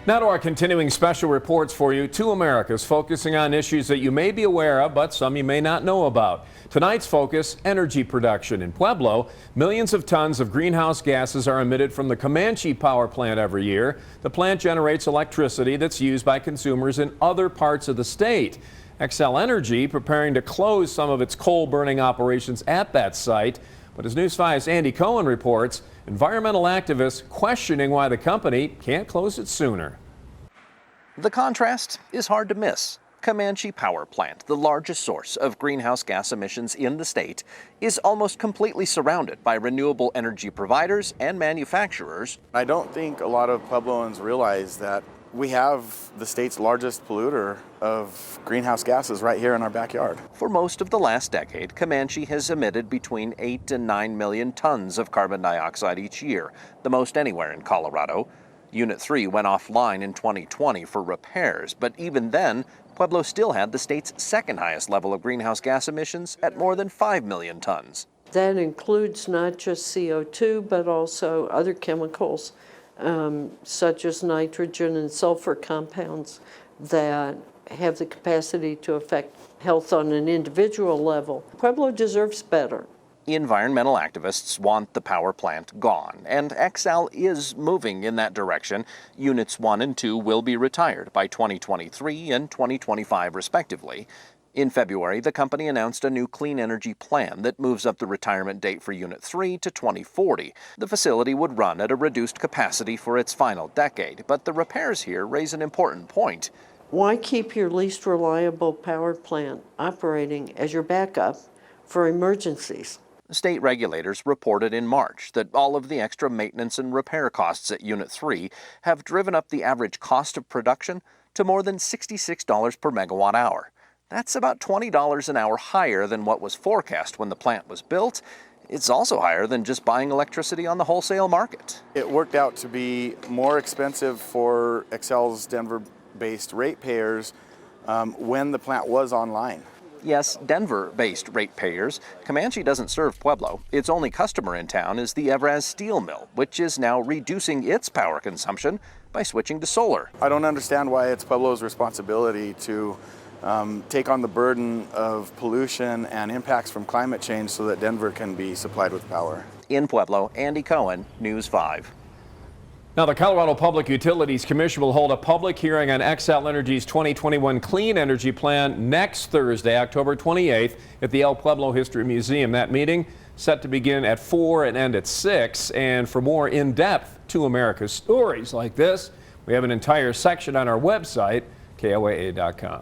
Now to our continuing special reports for you. Two Americas focusing on issues that you may be aware of, but some you may not know about. Tonight's focus, energy production. In Pueblo, millions of tons of greenhouse gases are emitted from the Comanche power plant every year. The plant generates electricity that's used by consumers in other parts of the state. Xcel Energy preparing to close some of its coal-burning operations at that site. But as News 5's Andy Cohen reports, environmental activists questioning why the company can't close it sooner. The contrast is hard to miss. Comanche Power Plant, the largest source of greenhouse gas emissions in the state, is almost completely surrounded by renewable energy providers and manufacturers. I don't think a lot of Puebloans realize that we have the state's largest polluter of greenhouse gases right here in our backyard. For most of the last decade, Comanche has emitted between 8 and 9 million tons of carbon dioxide each year, the most anywhere in Colorado. Unit 3 went offline in 2020 for repairs, but even then, Pueblo still had the state's second highest level of greenhouse gas emissions at more than 5 million tons. That includes not just CO2, but also other chemicals, such as nitrogen and sulfur compounds that have the capacity to affect health on an individual level. Pueblo deserves better. Environmental activists want the power plant gone, and Xcel is moving in that direction. Units 1 and 2 will be retired by 2023 and 2025, respectively. In February, the company announced a new clean energy plan that moves up the retirement date for Unit 3 to 2040. The facility would run at a reduced capacity for its final decade, but the repairs here raise an important point. Why keep your least reliable power plant operating as your backup for emergencies? State regulators reported in March that all of the extra maintenance and repair costs at Unit 3 have driven up the average cost of production to more than $66 per megawatt hour. That's about $20 an hour higher than what was forecast when the plant was built. It's also higher than just buying electricity on the wholesale market. It worked out to be more expensive for Xcel's Denver-based ratepayers when the plant was online. Yes, Denver-based ratepayers. Comanche doesn't serve Pueblo. Its only customer in town is the Evraz steel mill, which is now reducing its power consumption by switching to solar. I don't understand why it's Pueblo's responsibility to take on the burden of pollution and impacts from climate change so that Denver can be supplied with power. In Pueblo, Andy Cohen, News 5. Now, the Colorado Public Utilities Commission will hold a public hearing on Xcel Energy's 2021 Clean Energy Plan next Thursday, October 28th, at the El Pueblo History Museum. That meeting set to begin at 4 and end at 6. And for more in-depth Two Americas stories like this, we have an entire section on our website, KOAA.com.